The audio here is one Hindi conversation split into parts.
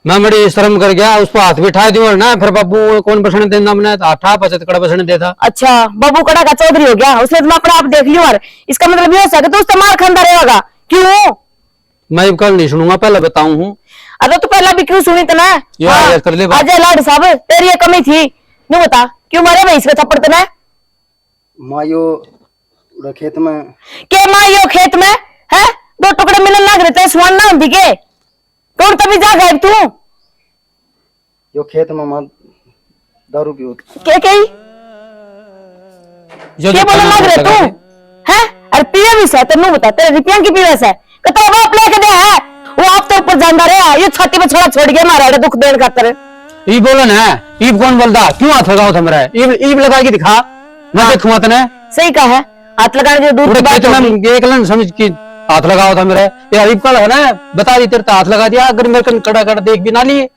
मैं बड़ी शर्म कर गया, उसको हाथ बिठा दियो ना, फिर बाबू कौन बसने देना हमने, आठा बचत कड़ा बसने देता। अच्छा बाबू कड़ा का चौधरी हो गया, उसने तो अपना आप देख लियो। और इसका मतलब ये हो सकता तो उससे मार खांदा रहेगा क्यों? मैं कल नहीं सुनूंगा, पहले बताऊं हूँ। अरे तो पहला भी क्यों सुनी तना? याद कर ले अजय लाड साहब तेरी ये कमी थी, नहीं बता क्यों मारे भाई इसका थप्पड़ तना? मायो खेत में के मायो खेत में है, दो टुकड़े मिलन लग रहे थे, सुन ना होती के कौन तभी जा गए तू? यो खेत में मां दारू पियो के बोलने लग रहे तू है? अरे पीवे भी से तेनू बता, तेरे रुपया की पीवे से कतो बाप लेके दे है, वो आप तो ऊपर जांदा रहा, ये छाती पे छोड़ा छोड़ गया मारा रे दुख देन खातर। ई बोलो ना, ई कौन बोलदा, क्यों हाथ लगाओ तुमरे? ई लगा के दिखा, मैं देखूंगा तने। सही कहा है, हाथ लगाने जो दूर की बात होगी। एक लन समझ के हाथ लगाओ था मेरे, ये अभी कल है ना, बता दी तेरे तो हाथ लगा दिया, अगर मेरे कन कड़ा कड़ा देख भी ना लिए।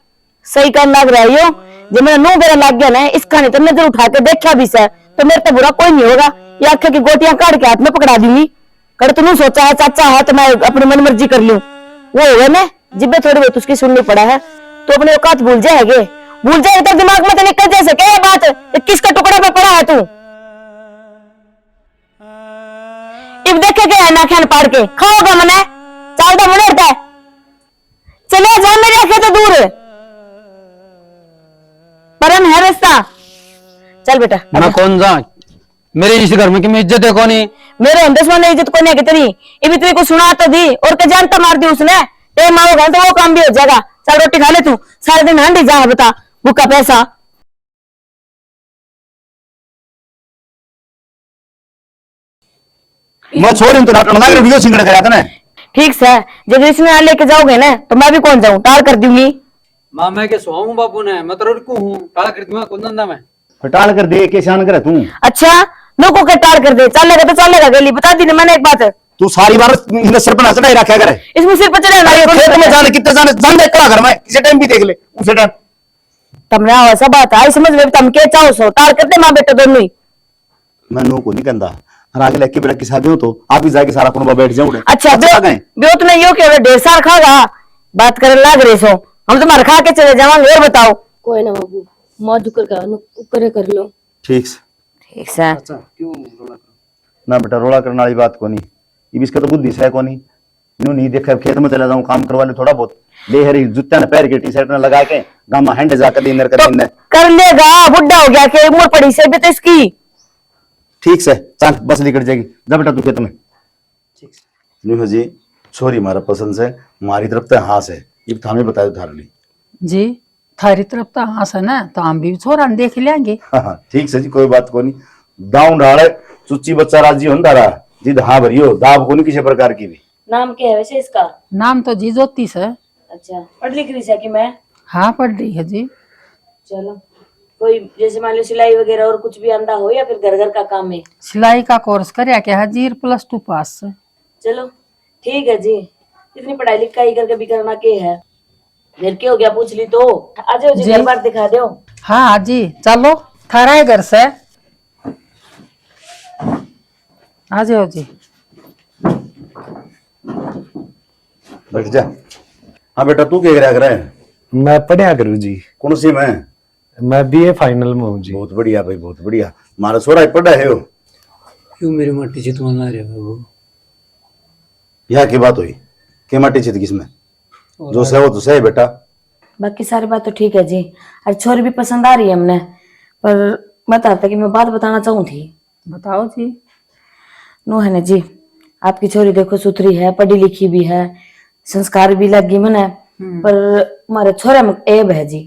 सही कर लग रहा है यो, जब मेरा नो बेरा लग गया ना इसका, नहीं तो नजर उठा के देखा भी से तो मेरे तो बुरा कोई नहीं होगा, ये आंखें की गोटियां काट के हाथ में पकड़ा दूंगी। कर तूने सोचा है चाचा है तो मैं अपनी मन मर्जी कर लूं, वो है ना जिब्बे थोड़ी बहुत उसकी सुननी पड़ा है तो अपने औकात भूल जाएंगे, भूल जाए तो दिमाग में तो निकल जैसे क्या बात, किसका टुकड़ा पे पड़ा है तू? इब देखे के है ना खान पाड़ के खाओगा मने, चलता मुड़े उड़ता है, चले जा मेरे आंखें तो दूर परम है रास्ता। चल बेटा मैं कौन जा, मेरे इस घर में की मैं इज्जत है कौन? मेरे दुश्मन ने इज्जत कोने की तेरी, इब तेरे को सुना तो दी और के जानता मार दी उसने, ते माँ होगा तो वो काम भी हो जाएगा। चल रोटी खा ले तू, सारे दिन हांडी जा बता भूखा पैसा। मैं छोड़ तो डॉक्टर मंगा वीडियो सिंगड़ कराया था ना। ठीक से जब इसमें लेके जाओगे ना तो मैं भी कौन जाऊं, टाल कर दूंगी। मां मैं के सोऊं बाबू ने, मैं तो रुकू हूं, टाल कर दूंगा कौन धंधा में। टाल कर दे के शान करे तू। अच्छा लोगों के टाल कर दे, चलेगा तो चलेगा गली, बता दी मैंने एक बात। तू सारी बार सिर पर चढ़ाई रखा करे, इसमें सिर पर चढ़ा खेत में जाने कितने जाने जान देख घर में किसी टाइम भी देख ले उसे टाइम तुमने ऐसा बात आई समझ में, तुम के चाहो सो टाल करते मां बेटा दोनों ही। मैं नो को नहीं कहता, आगे लेके बेटा की शादी हो तो आप ही जाके सारा कुनबा बैठ जाओ। अच्छा ब्योत नहीं यो के ढेर सार खागा बात करने लग रहे सो, हम तुम्हारे खा के चले जावांगे। और बताओ कोई ना बाबू, मौज करे कर लो। ठीक से ठीक से। अच्छा क्यों रोला ना बेटा, रोला करने वाली बात को नहीं, ये इसका तो बुद्धि से को नहीं, यूं नहीं देखा खेत में चला जाऊं काम करवा ले थोड़ा बहुत, ले हरी जूता ने पैर के टी शर्ट ने लगा के गामा हैंड जाकर दिन कर दिन कर लेगा, बुढ़ा हो गया के उम्र पड़ी से भी तो इसकी। ठीक से चल बस निकल जाएगी, जा बेटा तू खेत में। ठीक से नहीं जी, छोरी मारा पसंद से हमारी तरफ से हाँ से, ये हमें बता दो थारली जी, थारी तरफ तो हाँ से ना, तो हम भी छोरा देख लेंगे। हाँ ठीक से जी, कोई बात को नहीं। दाऊ ढाले चुच्ची बच्चा राजी होता रहा जिद हाँ भरियो, दाब को नहीं किसी प्रकार की भी। नाम क्या है वैसे इसका? नाम तो जी ज्योति से। अच्छा पढ़ लिख रही है कि मैं? हाँ पढ़ रही है जी। चलो कोई जैसे मान लो सिलाई वगैरह और कुछ भी आंदा हो या फिर घर घर का काम है? सिलाई का कोर्स कर क्या है जी, +2 पास से। चलो ठीक है जी, इतनी पढ़ाई लिखाई करके भी करना के है, घर के हो गया पूछ ली तो आ जाओ जी, घर बार दिखा दो। हाँ जी चलो थारा है घर से, आ जाओ जी। बैठ जा। हाँ बेटा तू क्या करा है? मैं पढ़िया करूँ जी। कौन सी में? मैं BA फाइनल में हूँ जी। बहुत बढ़िया भाई, बहुत बढ़िया। मारा छोरा पढ़ा है हो। क्यों मेरी मट्टी चित मांगा रहे बाबू? यहाँ की बात हुई के माटी चित किसमें, जो से हो तो सही बेटा। बाकी सारी बात तो ठीक है जी, और छोरी भी पसंद आ रही है हमने, पर बता था कि मैं बात बताना चाहूँ थी। बताओ जी। नो है ना जी, आपकी छोरी देखो सुथरी है, पढ़ी लिखी भी है, संस्कार भी लगी मैंने, पर हमारे छोरे में ऐब है जी।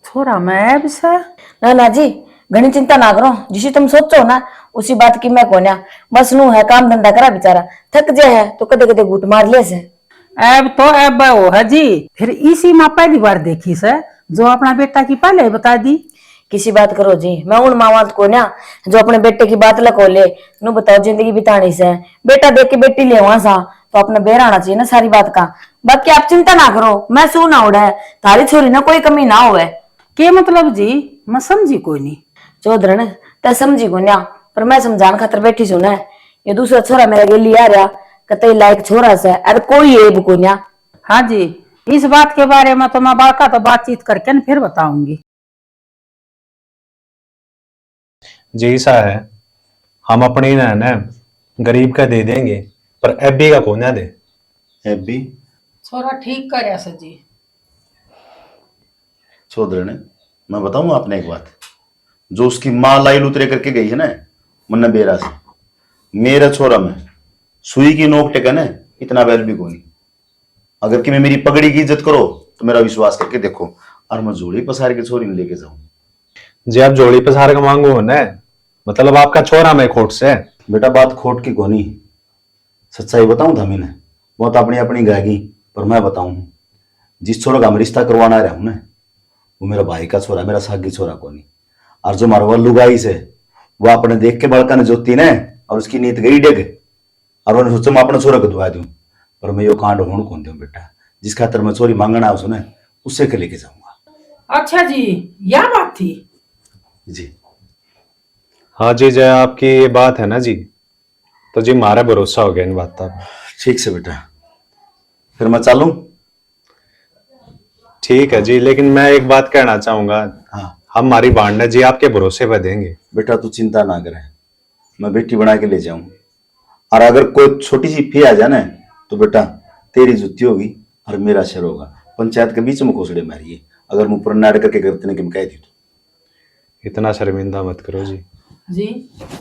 छोरा में ऐब से? ना जी घनी चिंता ना करो, जिसी तुम सोचो ना उसी बात की मैं कोन्या, बस नू है काम धंधा करा बेचारा, थक जाए है तो कदे कदे घूट मार ले से। ऐब तो ऐब वो है जी, फिर इसी माँ पहली बार देखी से जो अपना बेटा की पहले बता दी। किसी बात करो जी, मैं उन मामा को ना जो अपने बेटे की बात लको ले, नू बताओ जिंदगी बितानी से, बेटा देख के बेटी ले वहां सा तो अपना बेर आना चाहिए ना सारी बात का। बाकी आप चिंता ना करो, मैं सू ना उड़ा है, तारी छोरी ना कोई कमी ना होवे। के मतलब जी, मैं समझी कोई नहीं। चौधरन ते समझी को ना, पर मैं समझान खातर बैठी सुना है, ये दूसरा छोरा मेरा गेली आ रहा कतई लायक छोरा से, अरे कोई ऐब को ना। हाँ जी इस बात के बारे में तो मैं बाका तो बातचीत करके न फिर बताऊंगी। जी सा है, हम अपनी ना गरीब का दे देंगे, पर एबी का को ना दे। एबी छोरा ठीक कर जी। चौधरी ने, मैं बताऊं आपने एक बात, जो उसकी माँ लाई लुतरे करके गई है ना मुन्ना बेरा से, मेरा छोरा में सुई की नोक टेका ना इतना बैल भी कोनी। अगर कि मैं मेरी पगड़ी की इज्जत करो तो मेरा विश्वास करके देखो, और मैं जोड़ी पसार के छोरी में लेके जाऊं। जी आप जोड़ी पसार का मांगो हो ना, मतलब आपका छोरा में खोट से। बेटा बात खोट की कोनी, सच्चाई बताऊं था मैंने, बहुत अपनी अपनी गायगी, पर मैं बताऊं जिस छोरा का हम रिश्ता करवाना रहा हूं ना, वो मेरा भाई का छोरा, मेरा सागी छोरा कोनी। और जो मारवा लुगाई से वो अपने देख के बड़का ने जोती ने और उसकी नीत गई डेग, और उन्होंने सोचा मैं अपना छोरा को दुआ दूं, पर मैं यो कांड होने कौन दूं बेटा, जिस खातर मैं छोरी मांगना उसने उससे के लेके जाऊंगा। अच्छा जी, यह बात थी। जी हाँ जी, जय आपकी ये बात है ना जी, तो जी मारा भरोसा हो गया इन बात का। ठीक से बेटा, फिर मैं चालूं। ठीक है जी, लेकिन मैं एक बात कहना चाहूंगा, हाँ हम हमारी बांडना जी आपके भरोसे पर देंगे। बेटा तू चिंता ना करे, मैं बेटी बना के ले जाऊं, और अगर कोई छोटी सी फी आ जाए ना तो बेटा तेरी जुत्ती होगी और मेरा सिर होगा। पंचायत के बीच में घोसड़े मारिए, अगर मुंह पर नाड़ करके करते कि मैं कह दी तो। इतना शर्मिंदा मत करो जी। जी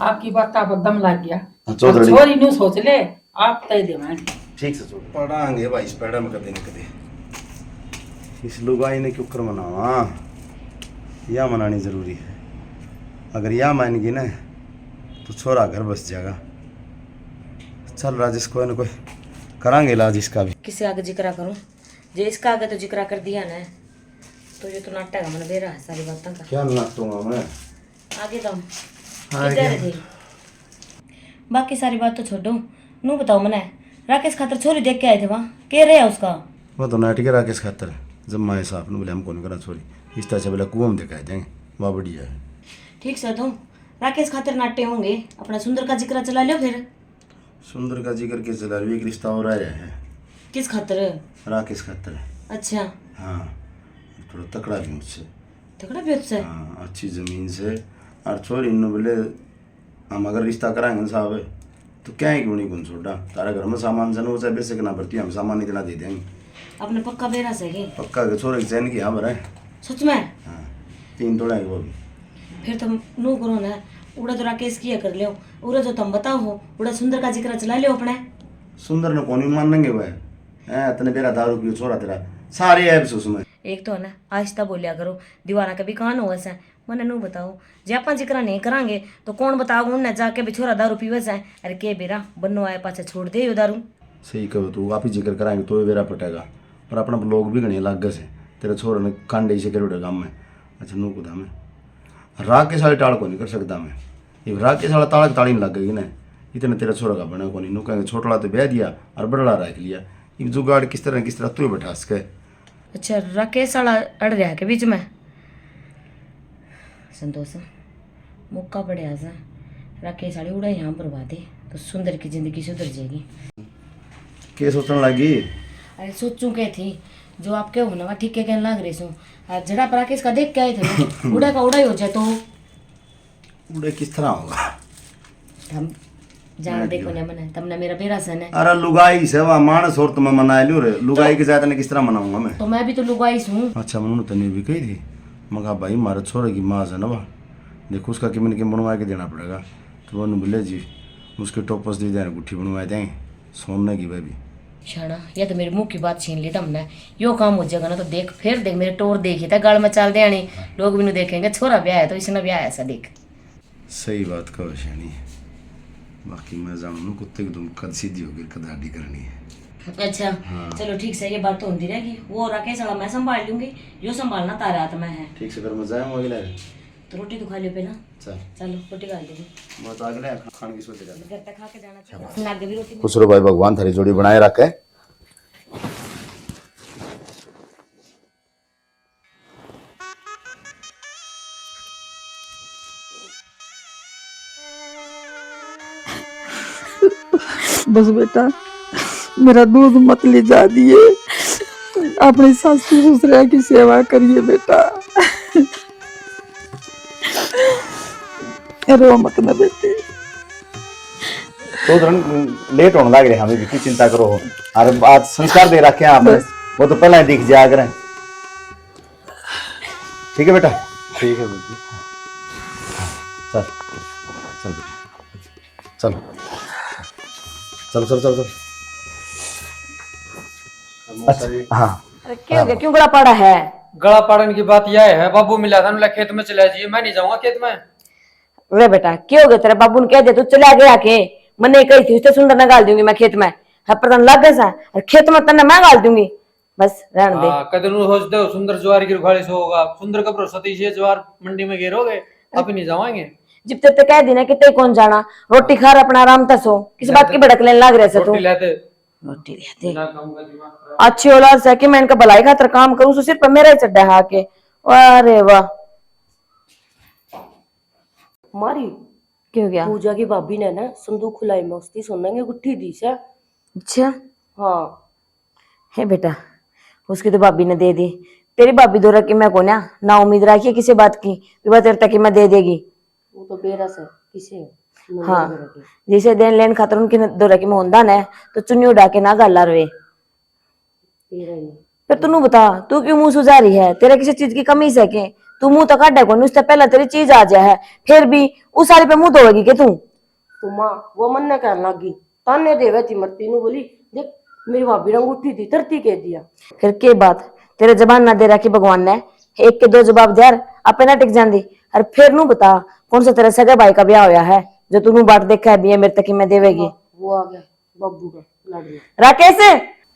आपकी बात का दम लग गया। चौधरी छोरी न्यू सोच ले, आप तय देवाएंगे। ठीक से चौधरी पढ़ाएंगे भाई, इस पैड़ा में कदे न कदे इस लुगाई ने क्यों कर मनावा, या मनानी जरूरी है। अगर या मान गई ना तो छोरा घर बस जाएगा। चल राजेश, कोई ना कोई करांगे इलाज इसका भी। किसे आगे जिक्र करूं? जे इसका आगे तो जिक्र कर दिया ना, तो ये तो नाटक मन दे रहा है सारी बातों का। क्या नाटूंगा मैं आगे तो इधर थी। बाकी सारी बात तो छोड़ो, नू बताओ मने राकेश खातर छोरी देख के आए थे वहाँ, के रहे उसका? वो तो नाटक है राकेश खातर, जब माए साहब ने बोले हम कौन करा छोरी, इस तरह से बोला कुआं में दिखाए जाएंगे, वह बढ़िया है। ठीक से तो राकेश खातिर नाट्य होंगे, अपना सुंदर का जिक्र चला लो फिर। सुंदर का जिक्र के चला एक रिश्ता हो रहा है। किस खातिर? राकेश खातर। अच्छा, हाँ थोड़ा तकड़ा भी मुझसे। तगड़ा भी उससे? हाँ अच्छी जमीन से, और छोरी इन बोले हम अगर रिश्ता कराएंगे साहब तो क्या है क्यों नहीं कौन छोड़ा, तारा घर में सामान से चाहे बेसे ना भरती हम सामान इतना दे देंगे। अपने पक्का बेरा से है? पक्का के छोरे की चैन की हाँ भरा। सच में? हाँ 3 तोड़ा है वो भी। फिर तुम नो करो ना, उड़ा तो राकेश किया कर लियो, उड़ा जो तुम बताओ हो, उड़ा सुंदर का जिक्र चला लियो अपने। सुंदर ने कौन मान लेंगे वह, इतने बेरा दारू पियो छोरा तेरा सारे ऐप से उसमें। एक तो है ना आहिस्ता बोलिया करो, दीवाना कभी कान हो ऐसा मने नू बताओ, जे अपन जिक्र नहीं करांगे तो कौन बताओ उन्हें जाके बिछोरा दारू पीवे से। अरे के बेरा बन्नो आए पाछे छोड़ दे यो दारू। सही कहो तू, आप ही जिक्र कराएंगे तो ये बेरा पटेगा, पर अपना लोग भी गणे लाग से तेरे छोरे ने कांडे से कर काम में। अच्छा नू कुदा मैं राकेश वाले टाल को नहीं कर सकता मैं, ये राकेश वाला ताला ताड़ी में लग गई ना, इतने तेरा छोरा का बना को नहीं। नू कहेंगे छोटा तो ब्याह दिया और बड़ा रख लिया, ये जुगाड़ किस तरह तू बैठा सके। अच्छा राकेश वाला अड़ रहा के बीच में। संतोष मौका पड़े सा, राकेश वाली उड़ा यहाँ बर्बाद दे तो सुंदर की जिंदगी सुधर जाएगी। के सोचने लगी? अरे सोचूं के थी जो आपके होना वा ठीक है कहने लग रही सो, जड़ा पर राकेश का देख के आए थे ना, उड़ा का उड़ा ही हो जाए तो उड़े किस तरह होगा हम जान देखो ना मने तमने मेरा बेरा सन है। अरे लुगाई से वह मानस और तुम्हें मना लियो रे, लुगाई के जाते ने किस तरह मनाऊंगा मैं? तो मैं भी तो लुगाई हूँ। अच्छा मैंने तने भी कही थी, मगा भाई मारे छोरे की माँ से ना वह देखो उसका किमन के बनवा के देना पड़ेगा, तो वो बोले जी उसके टोपस दे देना गुट्ठी बनवा देंगे सोने की। भाई शाना या तो मेरे मुंह की बात छीन ली तुमने, यो काम हो जाएगा ना तो देख फिर देख मेरे टोर देखी था गाल में चाल दे आनी, लोग भी नहीं देखेंगे छोरा ब्याह है तो इसने ब्याह ऐसा देख। सही बात कहो शानी, बाकी मैं जानू कुत्ते की तुम कद सीधी होगी कद हड्डी करनी है। अच्छा चलो ठीक से ये बात तो होती रहेगी, वो राकेश वाला मैं संभाल लूंगी, यो संभालना तारा हाथ में है। ठीक से फिर मैं जाऊँ अगले तो रोटी तो खा लियो पहला। चल चलो रोटी खा लीजिए, मैं तो अगले खाने की सोच रहा था। घर तक खा के जाना चाहिए, आगे भी रोटी। खुश रहो भाई, भगवान थारी जोड़ी बनाए रखे। बस बेटा मेरा दूध मत ले जा दिए, अपनी सासू ससुरा की सेवा करिए बेटा। रो मत ना बेटे। तो लेट होने लग रहे हमें भी, की चिंता करो। और आज संस्कार दे रखे हैं आपने, वो तो पहले ही दिख जाया करें। ठीक है बेटा? ठीक है बेटी। चल चल चल चल चल चल चल। अच्छा हाँ अरे क्या हो गया, क्यों गला पड़ा है? गला पाड़न की बात यह है, बाबू मिला था, बोला खेत में चला जाइए, मैं नहीं जाऊंगा खेत में। वे बेटा क्या हो गया तेरे बाबू ने कह दिया तू चला गया के? मैंने कही थी उससे सुंदर न गाल दूंगी मैं खेत में, है प्रधान लग गया सा, और खेत में तन्ने मैं गाल दूंगी, बस रहने दे। कदर सोच दो सुंदर ज्वार की रुखाली से होगा, सुंदर का भरोसा तो इसे ज्वार मंडी में गिरोगे, अब नहीं जावाएंगे। जब तक कह दी ना कि ते कौन जाना, रोटी खा रहा अपना आराम तसो, किस बात की भड़क लेने लग रहे से तू? रोटी लेते रोटी लेते बिना काम का दिमाग खराब। अच्छी औलाद से कि मैं इनका भलाई खातर काम करूं, तो सिर पर मेरा ही चड्डा है आके। अरे वाह मारी क्यों गया? पूजा की भाभी ने ना संदूक खुलाई में उसकी सोने की गुट्ठी दी से। अच्छा हाँ है बेटा, उसकी तो भाभी ने दे दी, तेरी भाभी दो रखी मैं को ना उम्मीद रखी किसी बात की विवाह तेरे तक मैं दे देगी। वो तो बेरा से किसे हाँ जैसे देन लेन खातर उनकी दो रखी में होंदा न, तो चुन्नी उड़ा के ना गाला रवे। बेरा नहीं फिर तू बता तू क्यों मुंह सुझा रही है? तेरे किसी चीज की कमी से के तू मुंह तो काटे को, उससे पहले तेरी चीज आ जाए है, फिर भी उस सारी पे मुंह धोएगी के तू? तो माँ वो मन ने कहने लगी ताने देवे थी मरती नु, बोली देख मेरी भाभी ने अंगूठी दी धरती कह दिया। फिर के बात तेरे जबान ना दे रखी भगवान ने, एक के दो जवाब दे अपने ना टिक जाती। और फिर नू बता कौन सा तेरे सगे भाई का ब्याह होया है जो तू बाट देखा है भी मेरे तक ही मैं देवेगी? वो आ गया बब्बू का लाडली। राकेश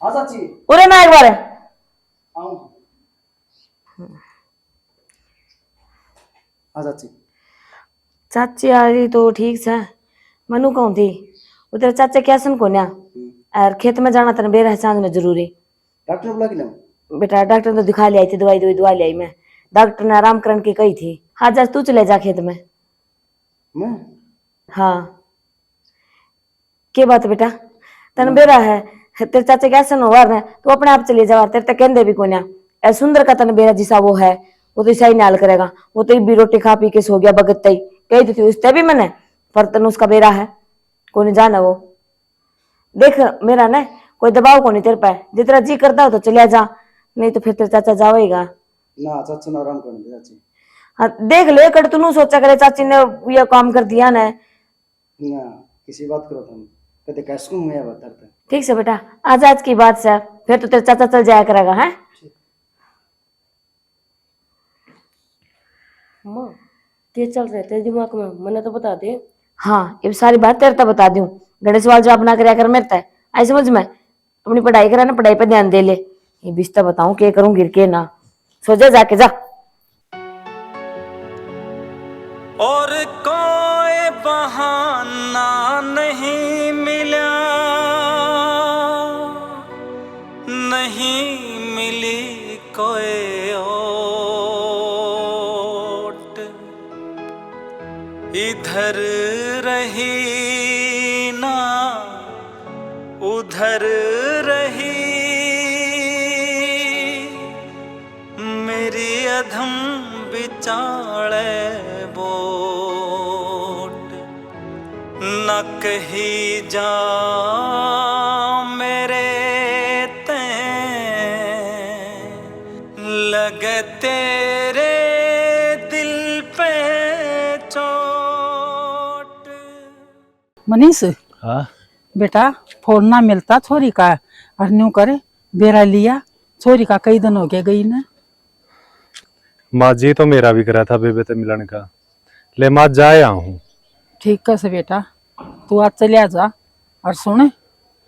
हाँ चाची उरे ना एक बार। आऊं। हाँ चाची चाची आ रही तो ठीक से, मनु कौन थी वो तेरे चाचा क्या सुन को और खेत में जाना तेरे बेरा सांझ में जरूरी। डॉक्टर बुला के ना बेटा डॉक्टर ने तो दिखा लिया थी, दवा ली मैं, डॉक्टर ने आराम करने की कही थी। हाँ जा तू चले जा खेत में। मैं हाँ क्या बात है बेटा, तन बेरा है तेरे चाचा क्या सुन हुआ है तू अपने आप चले जा, तेरे तक कहते भी को ना सुंदर का तन बेरा जिसा वो है वो तो ऐसा ही नाल करेगा, वो तो भी रोटी खा पी के सो गया बगत ही कही थी उससे भी मैंने, पर तन उसका बेरा है को नहीं जाना। वो देख मेरा ना कोई दबाव को नहीं तेरे पे, जितना जी करता हो तो चलिया जा, नहीं तो फिर तेरे चाचा जाओगा ना चाचा ना आराम करने दे चाची। हाँ देख ले कर तू सोचा करे चाची ने ये काम कर दिया ना। ना किसी बात करो तुम कहते कैसे को मैं बताता। ठीक से बेटा आज की बात से फिर तो तेरे चाचा चल जाया करेगा है। माँ तेज चल रहे तेरे दिमाग में मैंने तो बता दे। हाँ ये सारी बात तेरे तक बता दूं, गणेश सवाल जवाब ना कराया कर मेरे तक, आई समझ में अपनी पढ़ाई करा ना, पढ़ाई पे ध्यान दे ले। ये बिस्ता बताऊं क्या करूं गिर के ना, सो जा जाके जा। और कोई बहाना नहीं मिला, नहीं मिली कोई ओट, इधर रही ना उधर रही मेरी अधम बिचाले बोट, न कही जा मेरे ते लगे तेरे दिल पे चोट। मनीष हाँ बेटा फोन ना मिलता छोरी का, और न्यू करे बेरा लिया छोरी का कई दिन हो गए गई ना। माँ जी तो मेरा भी करा था बेबे से मिलन का, ले माँ जाया हूँ। ठीक कैसे बेटा तू आज चलिया जा, और सुन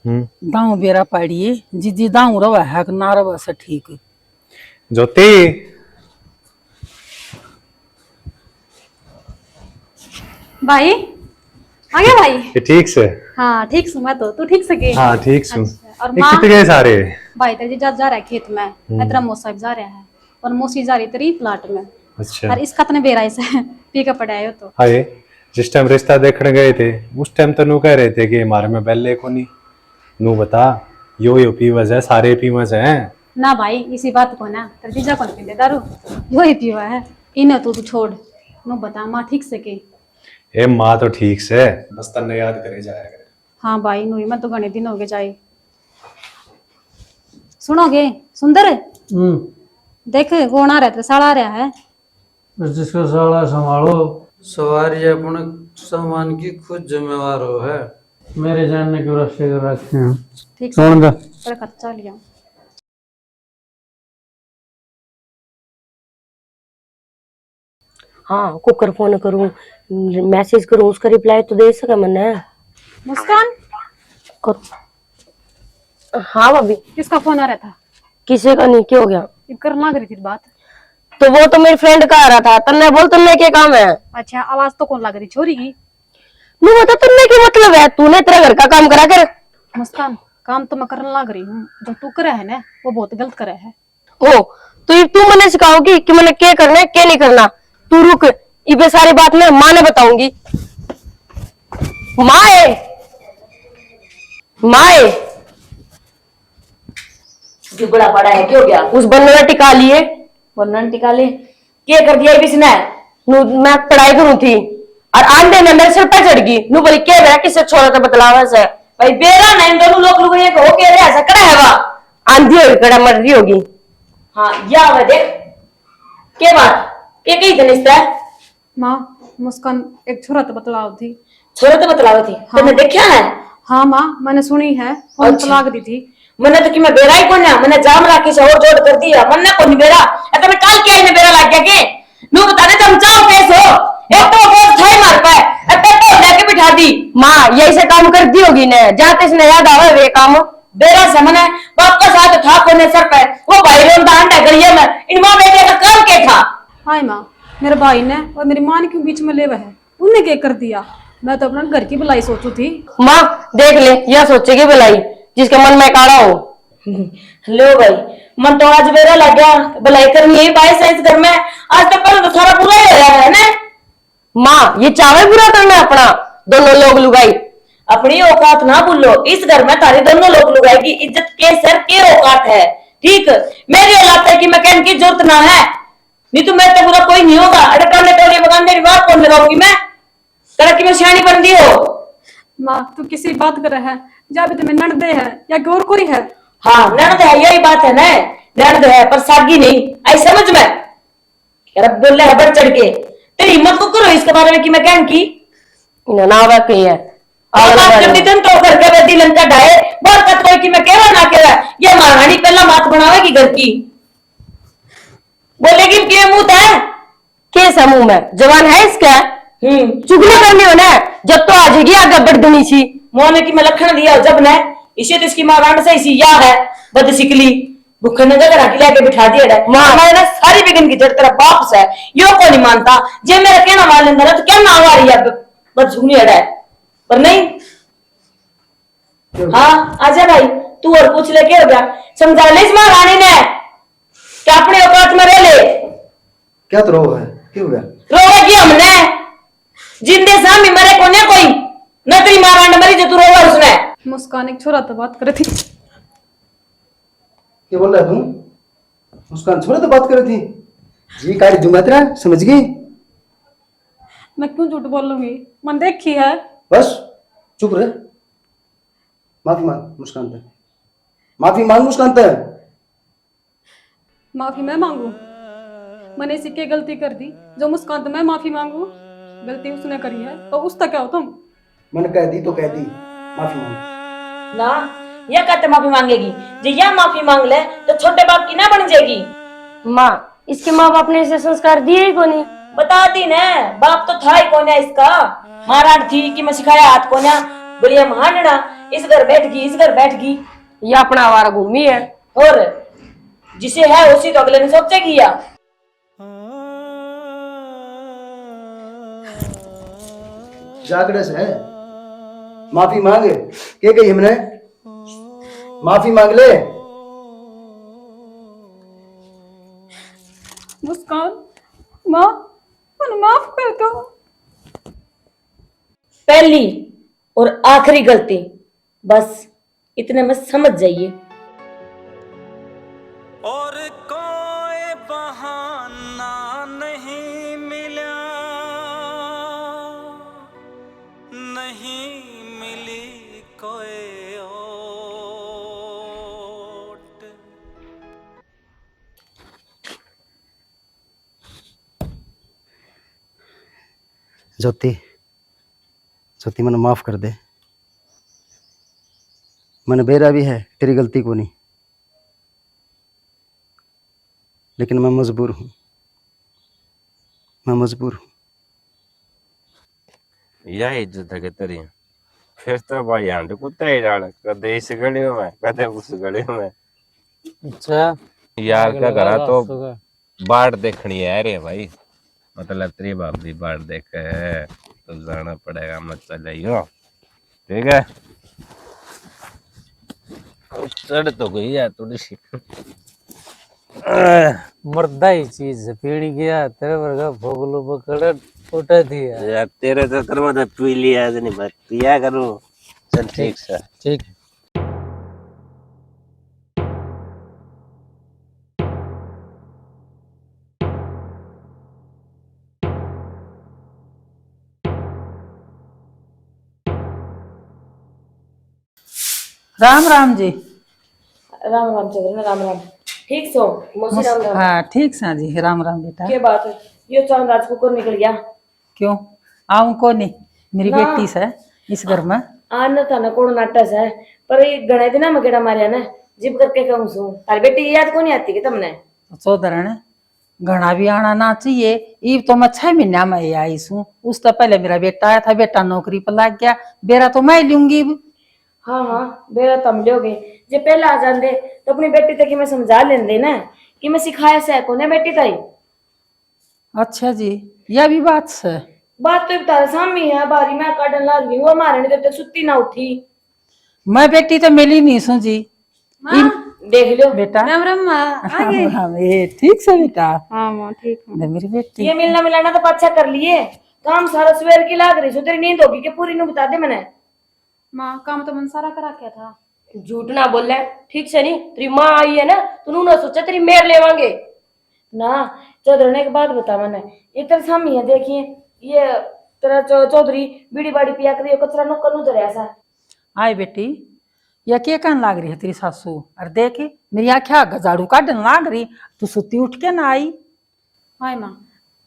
दाऊ बेरा पाड़िए जी दाऊ रवा है कि ना रवा से ठीक। ज्योति भाई आ गया भाई। ये ठीक से? हाँ ठीक सु मैं तो, तू ठीक सके? हाँ ठीक सु। अच्छा, और ये माँ कितने सारे? भाई तेरे जीजा जा रहा है खेत में, इतना मौसा जा रहा है और मौसी जा रही तेरी प्लाट में, अच्छा और इसका तने बेरा से पी के पड़े आयो तो। हाय जिस टाइम रिश्ता देखने गए थे उस टाइम तो नू कह रहे थे कि हमारे में बैले को नहीं, नू बता यो पीवज है सारे पीवज हैं। ना भाई इसी बात को ना तेरे जीजा कौन पीते दारू यो ही पियो है इन्हें तू छोड़ नु बता माँ ठीक से के ए माँ तो ठीक से बस तन्ने याद करे जाया करे। हाँ भाई नु मैं तो घने दिन हो गए जाए सुनोगे सुंदर देख कौन आ रहा है साला आ रहा है जिसको साला संभालो सवारी अपने सामान की खुद जिम्मेवार हो है मेरे जानने के रास्ते कर रखे हैं ठीक सुन दे पर खर्चा लिया हाँ कुकर फोन करूं मैसेज करूं उसका रिप्लाई तो दे सके मैंने मुस्कान हाँ भाभी किसका फोन आ रहा था किसी का नहीं क्या हो गया ये करना करी थी बात तो वो तो मेरी फ्रेंड का आ रहा था तन्ने बोल तन्ने क्या काम है अच्छा आवाज तो कौन लग रही छोरी की नहीं बता तन्ने क्या मतलब है तूने तेरा घर का काम करा कर मुस्कान काम तो मैं करने लग रही हूँ जो तू करे है ना वो बहुत गलत करे है ओ तो ये तू मैंने सिखाओगी कि मैंने क्या करना है क्या नहीं करना तू रुक ये सारी बात मैं माँ ने बताऊंगी माए बड़ा पड़ा है क्या हो गया? उस बंदे ने टिका लिए वर्णन टिका ले क्या कर दिया इसने? मैं पढ़ाई करूँ थी और आंधे ने मेरे सिर पे चढ़ गई नू बोली क्या है किससे छोड़ा था बतलावा से भाई बेरा नहीं दोनों लोग लुगड़िया को के रे ऐसा कड़ा है वा आंधी होगी कड़ा मर रही होगी हाँ या वे देख क्या बात क्या कही थी निस्ता माँ मुस्कान एक छोरा तो बतलाव थी छोरा तो बतलावा थी हाँ। तुमने देखा है? हाँ माँ मैंने सुनी है फोन अच्छा। तलाक दी थी मैंने तो कि मैं बेरा ही कौन है मैंने जाम राखी से और जोड़ कर दिया मैंने कौन बेरा तो मैं कल क्या इन्हें बेरा लग गया के नू बताने तुम चाहो कैसे हो एक तो वो ठाई मार पाए अब तो लेके बिठा दी माँ यही से काम कर दी होगी ने जाते इसने याद आवे वे काम बेरा समने बाप का साथ था कोने सर पे वो भाई रोंदा अंडा गलिया में इन मां बेटे का काम क्या था हाय माँ मेरे भाई ने और मेरी माँ ने क्यों बीच में ले है उनने क्या कर दिया मैं तो अपना घर की भलाई सोचू थी माँ देख ले यह सोचेगी भलाई जिसके मन में काड़ा हो लो भाई मन तो आज बेरा लग गया भलाई करनी है भाई साइंस घर में आज तो पर तो सारा पूरा ही हो रहा है ना माँ ये चावल पूरा करना है अपना दोनों लोग लुगाई अपनी औकात ना भूलो इस घर में तारी दोनों लोग लुगाई की इज्जत के सर के औकात है ठीक मेरी औलाद है कि मैं कहने की जरूरत ना है नहीं तो मैं तो पूरा कोई नहीं होगा अरे टोले टोले बगान मेरी बात कौन लगाऊंगी मैं तेरा की मैं सियानी बन दी हो माँ तू किसी बात कर रहा है जा भी तुम्हें नड़दे है या गौर कोई है हाँ नर्द है यही बात है ना नर्द है पर सागी नहीं आई समझ में रब बोल रहा है बढ़ चढ़ के तेरी हिम्मत को करो इसके बारे में कि मैं कहन की ना वाकई है दिन तो घर के बेटी लंका ढाए बहुत कत कोई कि मैं केवा ना केवा ये महारानी पहला मात बनावेगी घर की बोलेगी कि मुंह है कैसा मुंह में जवान है इसका चुगली करनी हो ना जब तो आ जाएगी आगे बढ़ दुनी सी मोने की मैं लखन दिया जब ने इसे तो इसकी मां रांड से इसी या है बद सिकली भूखे ने जगह रख लेके बिठा दिया है मां ने सारी बिगन की जड़ तेरा बाप से यो को नहीं मानता जे मेरा कहना मान लेंदा तो क्या ना आ रही है बस झुकनी अड़ा है पर नहीं हाँ आजा भाई तू और पूछ ले क्या हो गया समझा ले इस महारानी ने क्या अपने औकात में रह ले क्या तो रो है क्यों हो गया रोवे की हमने जिंदे सामी मरे कोने कोई न तेरी मां रांड मरी जो तू रोवा उसने मुस्कान एक छोरा तो बात कर रही थी क्या बोल रहा है तुम मुस्कान छोड़े तो बात कर रही थी जी कारी दूंगा तेरा समझ गई मैं क्यों झूठ बोलूंगी मन देखी है बस चुप रहे माफी मांग मुस्कान तक माफी मांग मुस्कान तक माफी मैं मांगू मैंने इसी की गलती कर दी जो मुस्कान तो मैं माफी मांगू गलती उसने करी है तो उसका क्या हो तुम मैंने कह दी तो कह दी माफी मांग ना यह कहते माफी मांगेगी जो यह माफी मांग ले तो छोटे बाप की ना बन जाएगी माँ इसके माँ बाप ने इसे संस्कार दिए ही को नहीं बता दी ने बाप तो था ही कौन है इसका महाराज थी कि मैं सिखाया हाथ कोना बोलिए महानना इस घर बैठ गई इस घर बैठ गई ये अपना आवारा घूमी है और जिसे है उसी तो अगले ने सोचेगी या जागरस है माफी मांग के गई हमने माफी मांग ले मुस्कान माँ मन माफ कर दो पहली और आखिरी गलती बस इतने में समझ जाइए ज्योति ज्योति मैंने माफ कर दे। मैंने बेरा भी है, तेरी गलती को नहीं, लेकिन मैं मजबूर हूँ, मैं मजबूर हूँ। यह इज्जत है तेरी। फिर तो भाई हांड कुत्ता ही डाल, कदे इस गली में कदे उस गली में। अच्छा यार क्या करा तो सुगा। बाट देखनी है रे भाई, मतलब तेरी भाभी बाट देख है तो जाना पड़ेगा, मत चलियो ठीक है। चढ़ तो गई यार थोड़ी सी। मर्दा ही चीज है, पीड़ी गया तेरे वर्गा भोगलो पकड़ उठा दिया। यार तेरे चक्कर में तो पी लिया नहीं, बात पिया करूं। चल ठीक से। ठीक। राम राम जी। राम राम चंद्र, राम राम। ठीक सो मौसी, राम राम। हाँ ठीक सा जी, राम राम बेटा। क्या बात है, ये चांद आज को निकल गया? क्यों आऊं को नहीं, मेरी ना। बेटी से इस घर में। आना था ना कोण नाटस है, पर ये गणे दिन में गेड़ा मारिया ना, जिप करके कहूं सू तारी बेटी की याद को नहीं आती कि तुमने? चौधरण घना भी आना ना चाहिए, ईब तो मैं 6 महीना में ही आई हूँ। उस तो पहले मेरा बेटा आया था, बेटा नौकरी पर लग गया, बेरा तो मैं लूंगी। हाँ हाँ बेरा तुम लोगे, जे पहले आ जाते तो अपनी बेटी तक मैं समझा लेंदे ना कि मैं सिखाया से को ने बेटी ताई। अच्छा जी, यह भी बात है। बात तो तारे सामने है, बारी मैं काटन लग गई, वो मारे ने जब तक सुती ना उठी। मैं बेटी तो मिली नहीं सू जी। देख लो बेटा राम राम माँ, आ गए। हाँ, ठीक से बेटा। हाँ माँ ठीक है। मेरी बेटी ये मिलना मिलाना तो अच्छा कर लिए, काम सारा सवेर की लाग रही सो, तेरी नींद होगी कि पूरी नु बता दे मैंने। माँ काम तो मन सारा करा क्या था। झूठ ना बोल ले, ठीक से नहीं। तेरी माँ आई है ना, तू ना सोचा तेरी मेर लेवांगे ना। चौधरी एक बात बता मैंने, ये तेरे सामने है, देखिए ये तेरा चौधरी बीड़ी बाड़ी पिया कर कचरा नो करू तो ऐसा। आए बेटी, यह क्या कहने लाग रही है तेरी सासू? और देख मेरी आख्या झाड़ू काटने लाग रही, तू सुती उठ के ना आई। हाय माँ,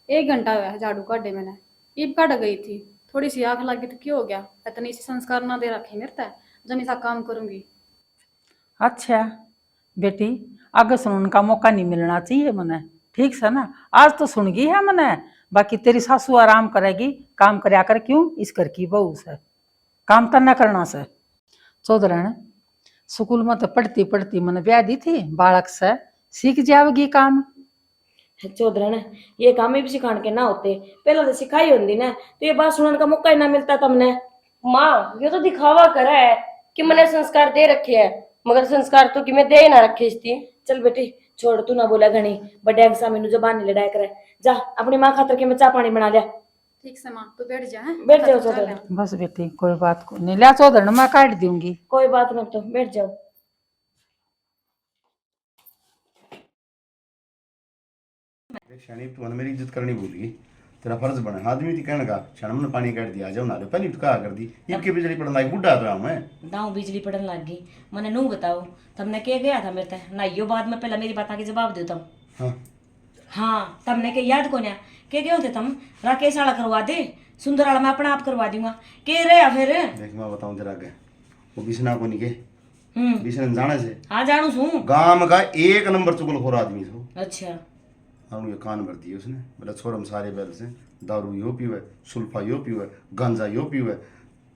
1 घंटा हुआ है झाड़ू काटे मैंने, ईब काट गई थी, थोड़ी सी आग लगी तो क्यों हो गया, इतनी सी संस्कार ना दे रखे मेरे तय, जनी सा काम करूंगी। अच्छा बेटी, आगे सुनने का मौका नहीं मिलना चाहिए मने, ठीक से ना। आज तो सुन गई है मने, बाकी तेरी सासू आराम करेगी, काम करया कर। क्यों इस घर की बहू से काम तो न करना से। चौधरण स्कूल में तो पढ़ती पढ़ती मैंने ब्याह दी थी, बालक से सीख जाएगी काम। चौधरी ये काम भी सिखाने के ना होते, पहले तो सिखाई होती ना, तो ये बात सुनने का मौका ही ना मिलता तुमने। माँ ये तो दिखावा करा है कि मैंने संस्कार दे रखे है, मगर संस्कार तो कि मैं दे ही ना रखे इसती। चल बेटी छोड़, तू ना बोला घनी, बड़े के सामने जबान नहीं लड़ाया करे। जा अपनी माँ खातर के मैं चाय पानी बना लिया। ठीक से माँ, तू बैठ जा। हैं? बैठ जाओ चौधरी। बस बेटी कोई बात को नहीं, लिया चौधरण मैं काट दूंगी। कोई बात नहीं, तो बैठ जाओ। शानी तू मेरी इज्जत करनी भूल गई, तेरा फर्ज बना आदमी थी कहने का क्षण में पानी काट दिया, आ जाओ नारे पहले तो कहा कर दी, इनके बिजली पड़ना एक बुढ़ा तो मैं दाऊ बिजली पड़न लग गई, मैंने नू बताओ तुमने क्या गया था मेरे तक ना, यो बाद में पहले मेरी बात के जवाब दो तुम। हाँ हाँ तुमने के याद को ना क्या गए थे तुम, राकेश वाला करवा दे, सुंदर वाला मैं अपने आप करवा दूंगा, के रहे फिर। देख मैं बताऊं तेरा आगे, वो बिसना को नहीं के बिसना जाने से। हाँ जानू सू, गांव का 1 नंबर चुगलखोर आदमी था। अच्छा और ये कान भर दिए उसने, बोला छोरम सारे बैल से दारू यो पीवे, सुल्फा यो पीवे, गांजा यो पीवे,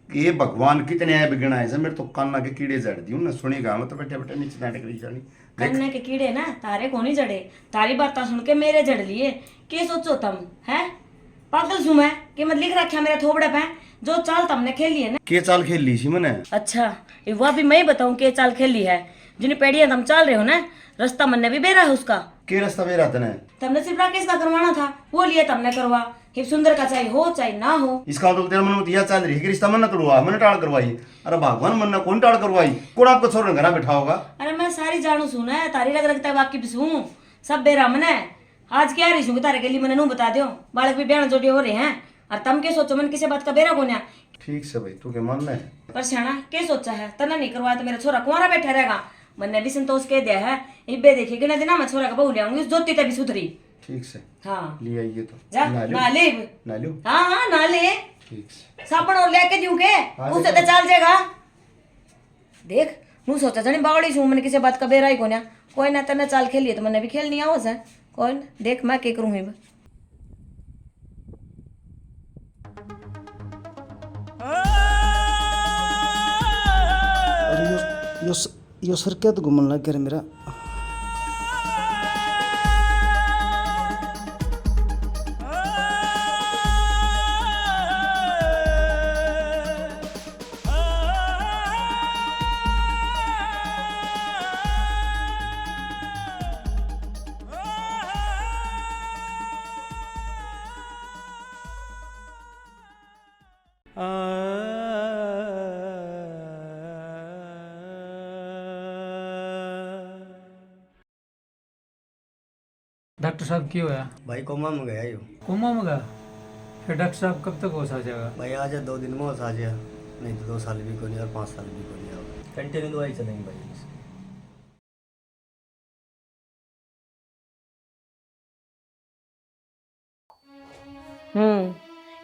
ये भगवान कितने आए बिगड़ा है। मेरे तो कान्ना के कीड़े जड़ दी ना, सुनी गा मैं तो बैठे बैठे नीचे नाटक करी जानी। कन्ने के कीड़े ना तारे को नहीं जड़े, तारी बात सुन के मेरे जड़ लिए, के सोचो तुम है पागल सू मैं कि मत लिख रखा मेरे थोबड़े पे, जो चाल तुमने खेली है ना। के चाल खेल ली सी मैंने? अच्छा ये वह भी मैं ही बताऊं के चाल खेली है, जिन पेड़ियां तुम चल रहे हो ना, रास्ता मन ने भी बेरा है उसका। के रास्ता बेरा तने? तुमने सिर्फ राकेश का करवाना था, वो लिए तुमने करवा, कि सुंदर का चाहे हो चाहे ना हो। इसका तो तेरा मन में यह चाल रही है कि रिश्ता मन तोड़वा, मैंने टाल करवाई। अरे भगवान मन कौन टाल करवाई, कौन आपको छोड़ने घर बैठा होगा? अरे मैं सारी जानू सुना है, तारी लग लगता है वाकिफ सू, सब बेरा मन है। आज क्या रही छू तारे के लिए मैंने नू बता दो, बालक भी ब्याह जोड़े हो रहे हैं, और तुम के सोचो मन किसी बात का बेरा कोन्या। ठीक से भाई तू के मन है पर सियाना के सोचा है, तना नहीं करवाया तो मेरा छोरा कुंवारा बैठा रहेगा। मैंने भी संतोष कह दिया है, इब्बे देखी कि ना दिन मैं छोरा का बहू ले आऊंगी, उस ज्योति तभी सुधरी। ठीक से हाँ ले आइए तो जा ना ले ना लो। हाँ हाँ ना ले ठीक से साबुन और लेके दूं के उससे तो चल जाएगा। देख नू सोचा जानी बावड़ी छू मैंने किसी बात का बेरा ही कोन्या कोई ना तने चाल खेलिए तो मैंने भी खेलनी आओ से कोई ना देख मैं के करूँ हिब अरे यो सर क्या तो घूमने लग गया मेरा। डॉक्टर साहब क्यों है? भाई कोमा में गया यो। कोमा में गया? फिर डॉक्टर साहब कब तक होश आ जाएगा? भाई आ जा 2 दिन में होश आ जाए, नहीं तो 2 साल भी को नहीं और 5 साल भी को नहीं आओ। कंटिन्यू दवाई चलेंगे भाई।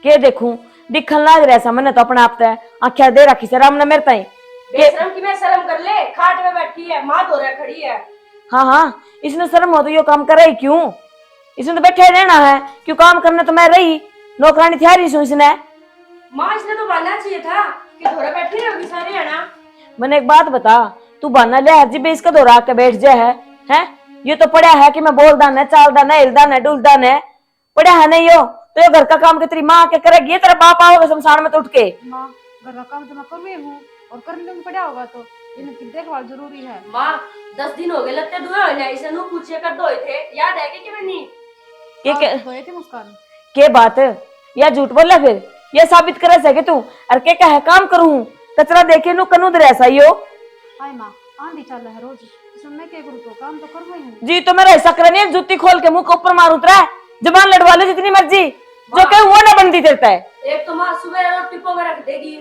के देखूं दिखन लाग रहा सा मैंने तो अपने आप ते आख्या दे रखी से राम ने मेरे ताई बेशरम की मैं शर्म कर ले खाट में बैठी है मां धो रहा खड़ी है। हाँ हाँ इसने शर्म हो तो यो काम करे ही क्यों? इसने तो बैठे रहना है क्यों? काम करने तो मैं रही नौकरानी थी रही हूँ इसने। माँ इसने तो मानना चाहिए था कि धोरा बैठी होगी सारी है ना। मैंने एक बात बता तू बहाना ले हर जी इसका धोरा के बैठ जाए है ये तो पड़ा है कि मैं बोलदा न चालदा न हिलदा न डुलदा न पड़ा है नहीं यो तो ये घर का काम के तेरी माँ के करेगी तेरा बाप आओगे शमशान में तो उठ के। माँ घर का काम तो मैं कर रही हूँ और करने में पड़ा होगा तो इनकी देखभाल जरूरी है। माँ 10 दिन हो गए लगते धुए हो जाए इसे नु पूछे कर धोए थे याद है कि नहीं के धोए थे मुस्कान के बात या झूठ बोला फिर ये साबित करे सके तू और के कहे काम करूं कचरा देखे नु कनु दर ऐसा यो। हाय माँ आंधी चल रहा है रोज इसमें मैं क्या करूँ तो काम तो कर रही हूँ। जी तो मेरा ऐसा करनी है जूती खोल के मुंह के ऊपर मार उतरा जबान लड़वा लो जितनी मर्जी जो कहे वो ना बनती देता है। एक तो माँ सुबह रोटी पोगा रख देगी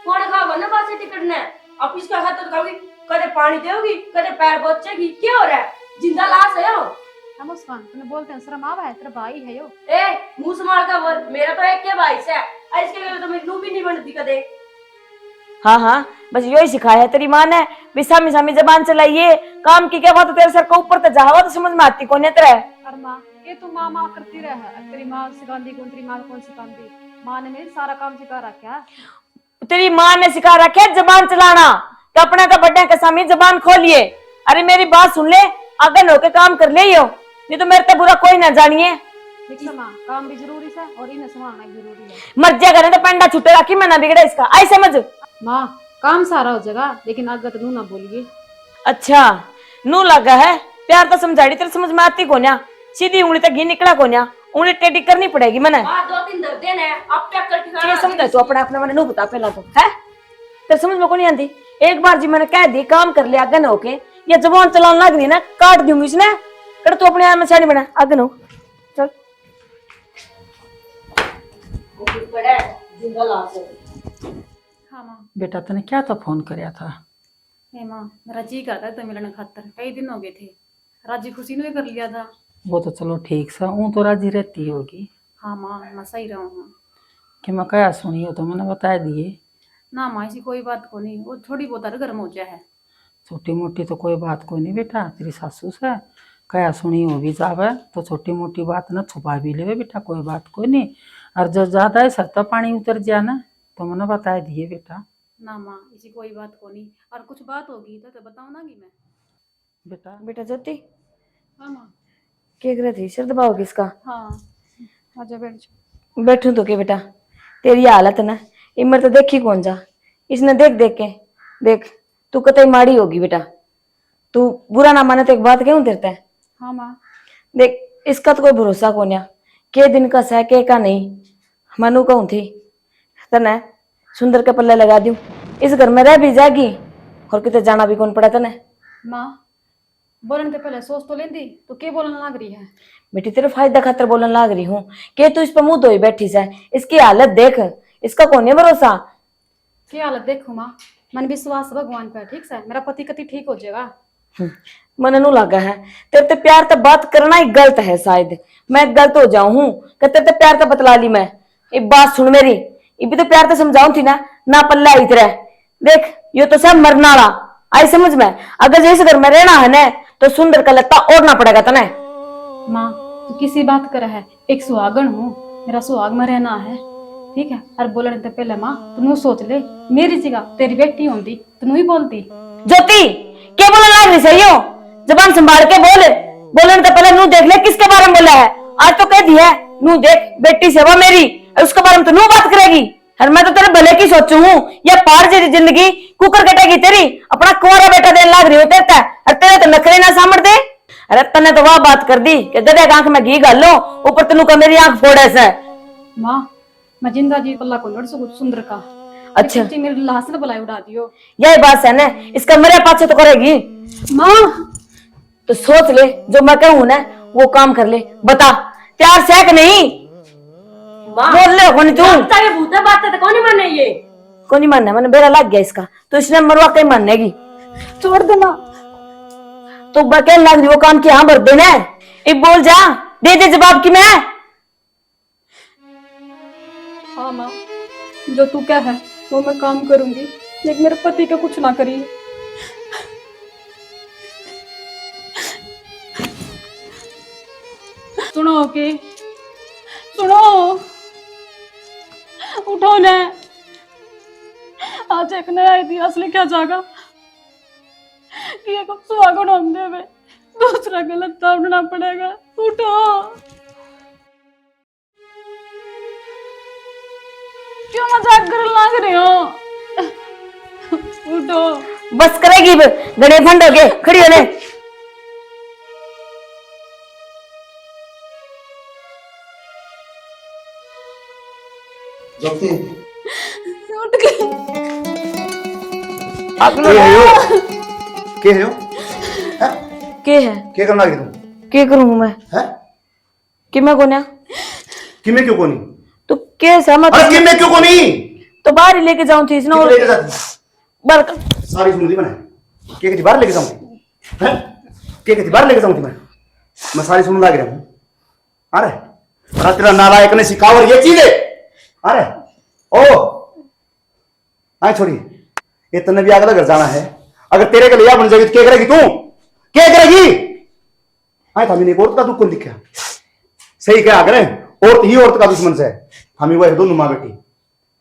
कौन खाओगा ना बासी टिकट ने अब इसका हाथ तो खाओगी कदे पानी देगी कदे पैर बोचेगी क्या हो रहा है जिंदा लाश है यो। मुस्कान तुम्हें बोलते हैं शर्म आवा है तेरा भाई है यो। ए मुंह संभाल का बोल मेरा तो एक के भाई से है इसके लिए तो मेरी नू भी नहीं बनती कदे। हाँ हाँ बस यो ही सिखाया है तेरी माँ ने भी सामी सामी जबान चलाइए काम की क्या बात तेरे सर का ऊपर तो जावा तो समझ में आती कौन है तेरा। और माँ ये तू माँ माँ करती रहे तेरी माँ सिखाती कौन तेरी माँ कौन सिखाती माँ ने मेरी सारा काम सिखा रखा है। तेरी माँ ने सिखा रखा है जबान चलाना तो अपने तो बड़े के सामने जबान खोलिए। अरे मेरी बात सुन ले अगर होके काम कर ले यो नहीं तो मेरे तो बुरा कोई ना जानिए। माँ काम भी जरूरी है और इन्हें संभालना भी जरूरी है। मर्जिया करे तो पेंडा छुट्टे रखी मैं ना बिगड़े इसका आई समझ। माँ काम सारा हो जाएगा लेकिन आगे तो नू ना बोलिए। अच्छा नू लगा है प्यार तो समझाड़ी तेरे समझ में आती कोन्या सीधी उंगली तक घी निकला कोन्या उंगली टेढ़ी करनी पड़ेगी मैंने। 2-3 दर्दे ने अब पैक करके ये समझ तू अपने अपने मैंने नू बता पहला तो है तेरे समझ में को नहीं आती। एक बार जी मैंने कह दी काम कर ले आगे न होके या जबान चलाने लग रही ना काट दूंगी इसने कर तू अपने आप में छानी बना आगे नो चल हाँ माँ। बेटा तने क्या तो फोन कराया था? हे माँ मेरा जी करता है तो मिलने खातर कई दिन हो गए थे राजी खुशी ने कर लिया था। वो तो चलो ठीक सा ऊँ तो राजी रहती होगी। हाँ माँ मैं सही रहूँ हूँ कि मैं क्या सुनी हो तो मैंने बता दिए ना माँ ऐसी कोई बात को नहीं वो थोड़ी बहुत गर्म हो जाए है। छोटी मोटी तो कोई बात कोई नहीं बेटा तेरी सासू से क्या सुनी हो भी जावे तो छोटी मोटी बात ना छुपा भी ले बेटा कोई बात कोई नहीं और जब ज्यादा है सरता पानी उतर जाए ना तो मैंने बता दिए बेटा। ना माँ ऐसी कोई बात को नहीं और कुछ बात होगी तो बताऊँ ना मैं बेटा बेटा ज्योति हाँ माँ क्या कर रही सिर दबाओ किसका? हाँ आजा बैठ जा। बैठू तो के बेटा तेरी हालत ना इमर तो देखी कौन जा इसने देख देख के देख तू कतई माड़ी होगी बेटा तू बुरा ना माने तो एक बात क्यों देता है। हाँ माँ देख इसका तो कोई भरोसा कोन्या के दिन का सह के का नहीं मनु कहूँ थी तने सुंदर के पल्ले लगा दूं इस घर में रह भी जाएगी और कितने जाना भी कौन पड़ा तने। माँ बोलने से पहले सोच तो लेंदी तो क्या बोलने लग रही है? बेटी तेरे फायदा खातर बोलने लग रही हूँ कि तू इस पर मुंह धोई बैठी से इसकी हालत देख इसका कौन है भरोसा। क्या हालत देखो माँ मन विश्वास भगवान पर ठीक से मेरा पति कति ठीक हो जाएगा। मन नु लगा है तेरे ते प्यार ते बात करना ही गलत है, शायद मैं गलत हो जाऊं हूं कि तेरे ते प्यार ते बतला ली मैं। एक बात सुन मेरी, ये भी तो प्यार ते समझाऊं थी ना पल्ला ही तेरा। देख यो तो सब मरना वाला आई समझ में। अगर जैसे घर में रहना है ना तो सुंदर का लत्ता ओढ़ना पड़ेगा तने। माँ तू किसी बात कर है, एक सुहागन हूँ, मेरा सुहाग में रहना है, ठीक है। और बोलने तो पहले माँ तू सोच ले, मेरी जगह तेरी बेटी होती तू ही बोलती। ज्योति क्या बोलने लग रही सही हो, जबान संभाल के बोल। बोलने तो पहले नू देख ले किसके बारे में बोला है। आज तो कह दिया नू देख बेटी सेवा मेरी, उसके बारे में तो नू बात करेगी। और मैं तो तेरे भले की सोचू हूँ, या पार जी जिंदगी कुकर कटेगी तेरी। अपना कुंवारा बेटा देने लग रही हो तेरे, और तेरे तो नखरे ना सामर दे। अरे तने तो वह बात कर दी कि गधे की आंख में घी गाल लो, ऊपर तेनू का मेरी आंख फोड़े से। माँ मैं जिंदा जी पल्ला को लड़ सकूं सुंदर का। अच्छा मेरी लाश ने बुलाई उड़ा दियो। यही बात है ना, इसका मेरे पाछे तो करेगी। माँ तो सोच ले, जो मैं कहूँ ना वो काम कर ले। बता प्यार से है कि नहीं? बोल ले कौन तू? भूता बात है तो कौन माने ये? कौन नहीं मानना, मैंने बेरा लग गया इसका, तो इसने मरवा के मानेगी। छोड़ देना। तो बकेल लग रही वो काम की हाँ भर देना। एक बोल जा, दे दे जवाब की मैं। हाँ माँ जो तू क्या है वो मैं काम करूंगी, लेकिन मेरे पति का कुछ ना करिए। सुनो के सुनो, उठो ने, आज एक नया इतिहास लिखा जाएगा कि एक सुहागन होने में दूसरा गलत ताड़ना पड़ेगा। उठो। क्यों मजाक कर लग रहे हो? उठो। बस करेगी गणे फंड हो गए खड़ी होने। ज्योति उठ गई। के है के है के करना लगी तुम? के करूं मैं? है कि मैं कोन्या कि मैं क्यों कोनी? तो के सहमत? अरे कि मैं क्यों कोनी? तो बाहर ही लेके जाऊं थी इसने और लेके जाती बार सारी सुन ली मैंने। के बाहर लेके जाऊं थी, हैं? के बाहर लेके जाऊं थी मैं सारी सुन लग रहा हूं। अरे तेरा नालायक ने सिखावर ये चीज है। अरे ओ आए छोड़ी, ये तन्ने भी अगला घर जाना है। अगर तेरे के लिए बन जाएगी तो क्या करेगी तू? क्या करेगी? आए था मैंने एक औरत का दुख कौन दिखा? सही क्या करे, औरत ही औरत का दुश्मन से है। हम ही वो दोनों माँ बेटी।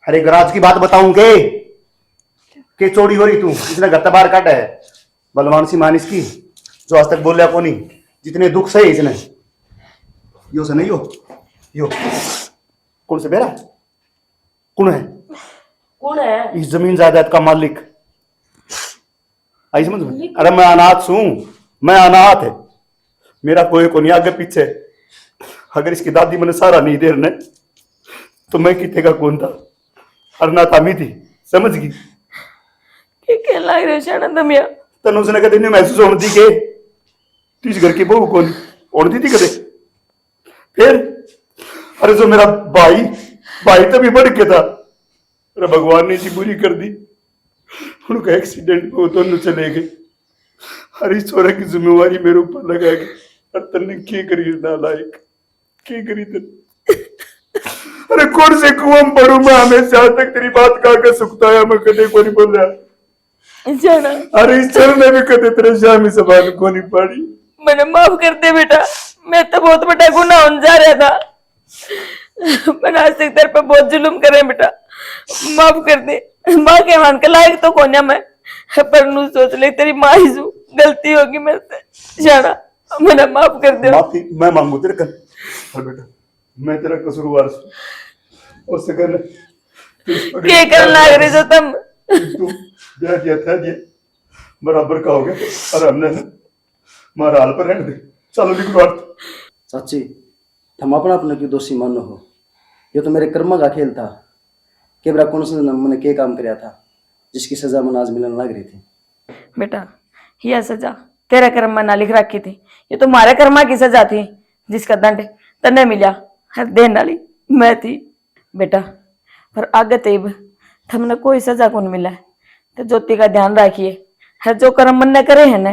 अरे गराज की बात बताऊं के चोरी हो रही तू, इसने घर बाहर काटा है। बलवान सी मानिस की जो आज तक बोलिया को नहीं, जितने दुख सही इसने। यो से नहीं यो कौन से बेरा कौन है? कौन है? इस जमीन जायदाद का मालिक। आई समझ में? अरे मैं अनाथ हूं, मैं अनाथ है, मेरा कोई को नहीं आगे पीछे। अगर इसकी दादी मैंने सारा नहीं दे रहे तो मैं कितने का कौन था? अनाथ आमी थी, समझ गई? क्या लग रहा है शाना दमिया? तनु उसने कदे नहीं महसूस होने दी के तीस घर की बहू कौन होने दी थी कदे? फिर अरे जो मेरा भाई तभी बढ़ के था, अरे भगवान ने इसी बुरी कर दी। उनका एक्सीडेंट में वो दोनों चले गए। अरे इस छोरे की जिम्मेवारी मेरे ऊपर लगा गई। और तन्ने क्या करी नालायक, क्या करी तन्ने? अरे कौन से कुआं में पढ़ू मैं? हमेशा तक तेरी बात का सुखता है, मैं कदे को नहीं बोल रहा। अरे इस चल में भी कदे तेरे शामी सवाल को नहीं पड़ी। मैंने माफ कर दे बेटा, मैं तो बहुत बड़ा गुनाह होने जा रहा था। मैंने आज तक तेरे पे बहुत जुल्म करे बेटा, माफ कर दे। माँ के मान के लायक तो कौन है मैं, पर नू सोच ले तेरी माँ ही सू, गलती होगी मेरे से जाना, मैंने माफ कर दे। माफी मैं मांगू तेरे कर। और बेटा मैं तेरा कसूरवार हूं, उससे कर क्या करने लग रहे हो तुम? तू दे दिया था ये बराबर का हो गया। और हमने ना मारा हाल पर रहने दे, चलो लिखवार। चाची तुम अपना अपने क्यों दोषी मानो हो? ये तो मेरे कर्म का खेल था। के बरा कौन सा मैंने के काम कराया था जिसकी सजा मैंने आज मिलने लग रही थी? बेटा यह सजा तेरे कर्म में ना लिख रखी थी, ये तो हमारे कर्मा की सजा थी जिसका दंड तन्ने मिला। हर देन वाली मैं थी बेटा, पर आगे तेब हमने कोई सजा कौन मिला है। तो ज्योति का ध्यान रखिए, हर जो कर्म मन ने करे है ना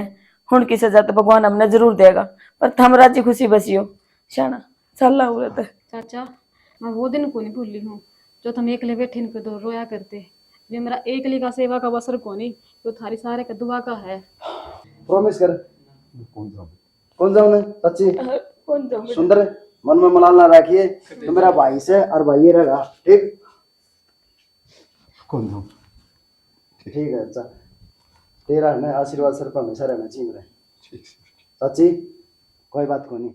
हुण की सजा तो भगवान हमने जरूर देगा, पर थम राजी खुशी बसियो शाना चल उड़त। चाचा मैं वो दिन को नहीं भूली हूँ जो तुम एकले बैठे इनके दो रोया करते। ये मेरा एकली का सेवा का वसर को नहीं, जो थारी सारे का दुआ का है। प्रॉमिस कर। कौन जाऊँ ना सच्ची कौन जाऊँ सुंदर, मन में मलाल ना रखिए, तो मेरा भाई से और भाई रहेगा, ठीक? कौन जाऊँ? ठीक है अच्छा, तेरा है ना आशीर्वाद सर पर हमेशा रहना चाहिए मेरे। सच्ची कोई बात को नहीं।